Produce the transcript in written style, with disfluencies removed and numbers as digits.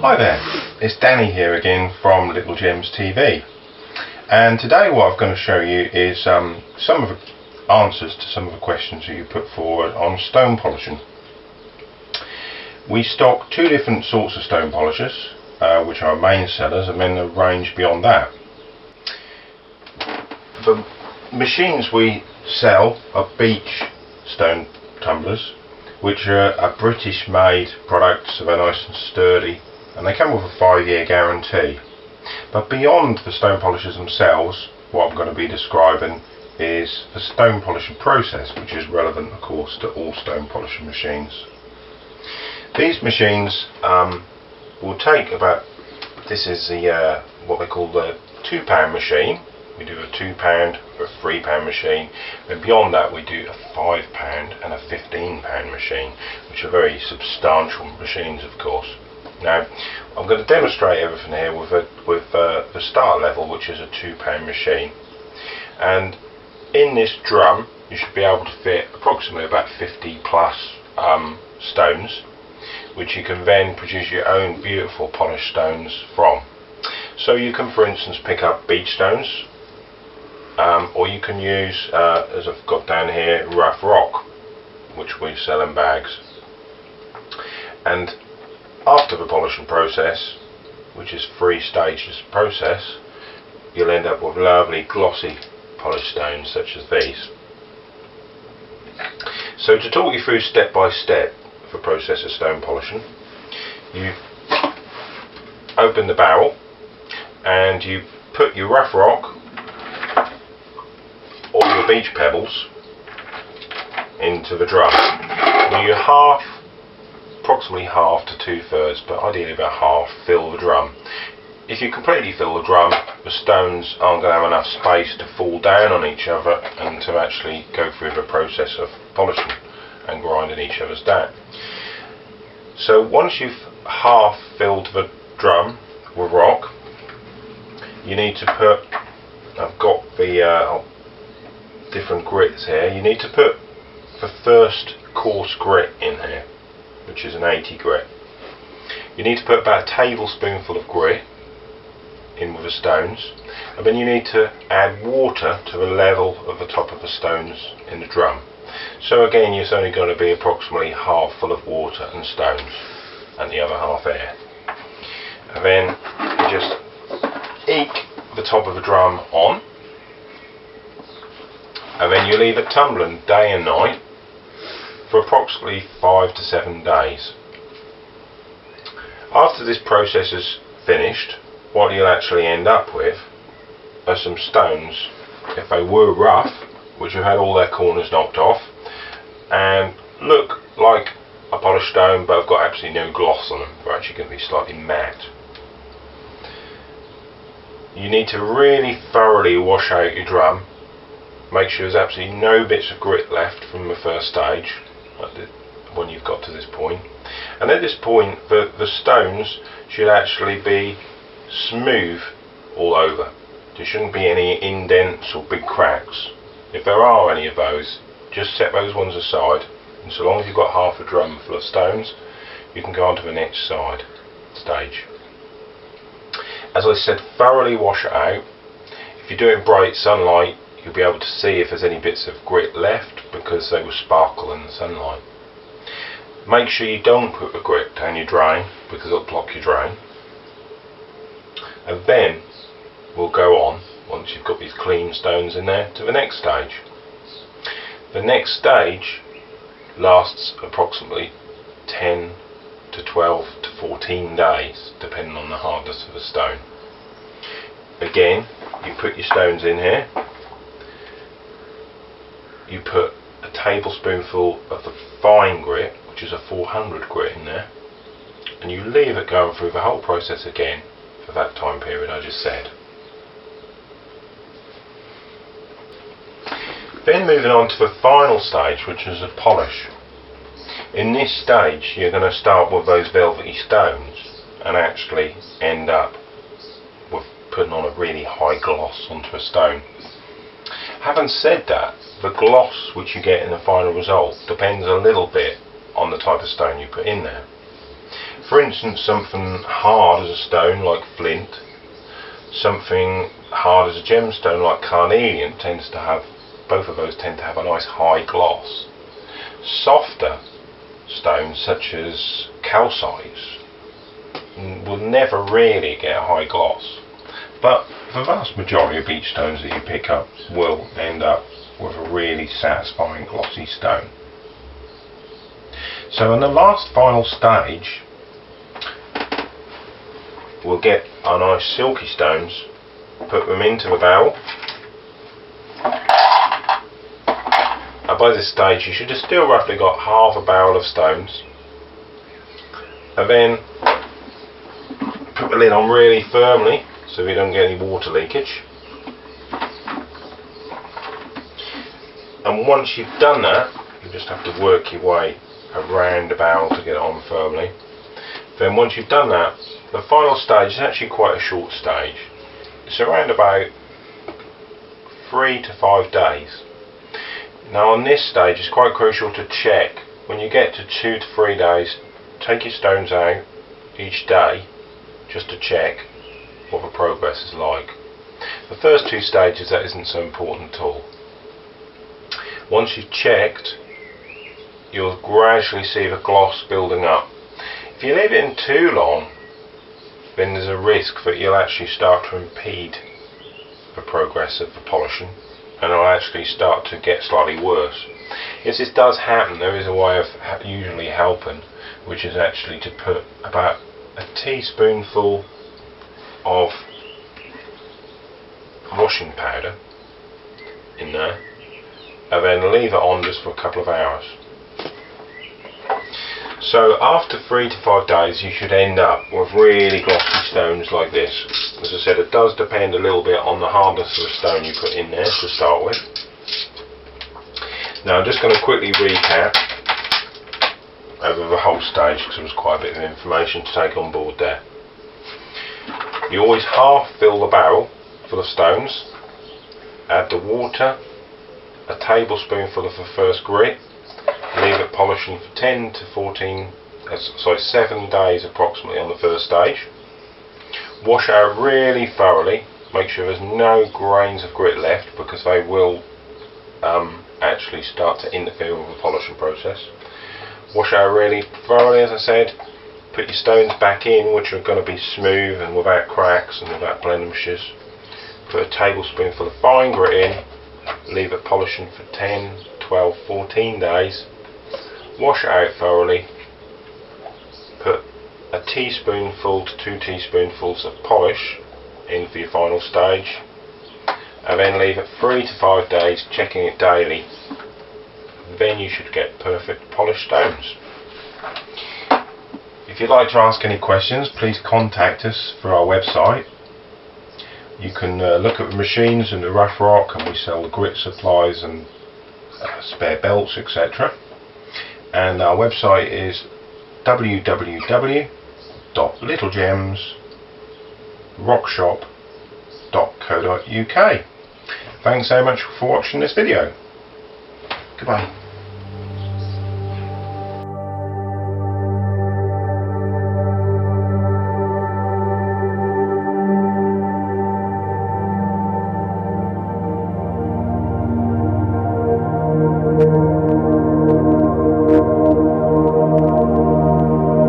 Hi there, it's Danny here again from Little Gems TV, and today what I'm going to show you is some of the answers to some of the questions that you put forward on stone polishing. We stock two different sorts of stone polishers, which are main sellers, and then a range beyond that. The machines we sell are beach stone tumblers, which are a British made product, so they're nice and sturdy, and they come with a 5-year guarantee. But beyond the stone polishers themselves, what I'm going to be describing is the stone polishing process, which is relevant of course to all stone polishing machines. These machines will take about, this is the what they call the £2 machine. We do a £2 or a £3 machine, and beyond that we do a £5 and a £15 machine, which are very substantial machines of course. Now I'm going to demonstrate everything here with the start level, which is a £2 machine, and in this drum you should be able to fit approximately about 50 plus stones, which you can then produce your own beautiful polished stones from. So you can, for instance, pick up beach stones, or you can use, as I've got down here, rough rock, which we sell in bags. And after the polishing process, which is 3 stages process, you'll end up with lovely glossy polished stones such as these. So to talk you through step by step the process of stone polishing, you open the barrel and you put your rough rock or your beach pebbles into the drum. You approximately half to 2/3, but ideally about half, fill the drum. If you completely fill the drum, the stones aren't going to have enough space to fall down on each other and to actually go through the process of polishing and grinding each other's down. So once you've half filled the drum with rock, you need to put, I've got the different grits here, you need to put the first coarse grit in here, which is an 80 grit. You need to put about a tablespoonful of grit in with the stones, and then you need to add water to the level of the top of the stones in the drum. So again, it's only going to be approximately half full of water and stones and the other half air. And then you just eke the top of the drum on, and then you leave it tumbling day and night for approximately 5 to 7 days. After this process is finished, what you'll actually end up with are some stones, if they were rough, which have had all their corners knocked off and look like a polished stone but have got absolutely no gloss on them. They're actually going to be slightly matte. You need to really thoroughly wash out your drum, make sure there's absolutely no bits of grit left from the first stage when you've got to this point. And at this point the stones should actually be smooth all over. There shouldn't be any indents or big cracks. If there are any of those, just set those ones aside, and so long as you've got half a drum full of stones, you can go on to the next stage. As I said, thoroughly wash it out. If you do it in bright sunlight, you'll be able to see if there's any bits of grit left, because they will sparkle in the sunlight. Make sure you don't put the grit down your drain, because it'll block your drain. And then we'll go on, once you've got these clean stones in there, to the next stage. The next stage lasts approximately 10 to 12 to 14 days, depending on the hardness of the stone. Again, you put your stones in here, you put a tablespoonful of the fine grit, which is a 400 grit in there, and you leave it going through the whole process again for that time period I just said. Then moving on to the final stage, which is a polish. In this stage you're going to start with those velvety stones and actually end up with putting on a really high gloss onto a stone. Having said that, the gloss which you get in the final result depends a little bit on the type of stone you put in there. For instance, something hard as a stone like flint, something hard as a gemstone like carnelian both of those tend to have a nice high gloss. Softer stones such as calcites will never really get a high gloss, but the vast majority of beach stones that you pick up will end up with a really satisfying glossy stone. So in the last final stage, we'll get our nice silky stones, put them into the barrel, and by this stage you should have still roughly got half a barrel of stones, and then put the lid on really firmly so we don't get any water leakage. And once you've done that, you just have to work your way around the barrel to get it on firmly. Then once you've done that, the final stage is actually quite a short stage. It's around about 3 to 5 days. Now on this stage it's quite crucial to check. When you get to 2 to 3 days, take your stones out each day just to check what the progress is like. The first 2 stages, that isn't so important at all. Once you've checked, you'll gradually see the gloss building up. If you leave it in too long, then there's a risk that you'll actually start to impede the progress of the polishing, and it'll actually start to get slightly worse. If this does happen, there is a way of usually helping, which is actually to put about a teaspoonful of washing powder in there, and then leave it on just for a couple of hours. So after 3 to 5 days you should end up with really glossy stones like this. As I said, it does depend a little bit on the hardness of the stone you put in there to start with. Now I'm just going to quickly recap over the whole stage because there was quite a bit of information to take on board there. You always half fill the barrel full of stones, add the water, a tablespoonful of the first grit, leave it polishing for 7 days approximately on the first stage. Wash out really thoroughly, make sure there's no grains of grit left because they will actually start to interfere with the polishing process. Wash out really thoroughly, as I said. Put your stones back in, which are going to be smooth and without cracks and without blemishes. Put a tablespoonful of fine grit in, leave it polishing for 10, 12, 14 days. Wash it out thoroughly, put a teaspoonful to 2 teaspoonfuls of polish in for your final stage, and then leave it 3 to 5 days, checking it daily. Then you should get perfect polished stones. If you'd like to ask any questions, please contact us through our website. You can look at the machines and the rough rock, and we sell the grit supplies and spare belts, etc. And our website is www.littlegemsrockshop.co.uk. Thanks so much for watching this video. Goodbye.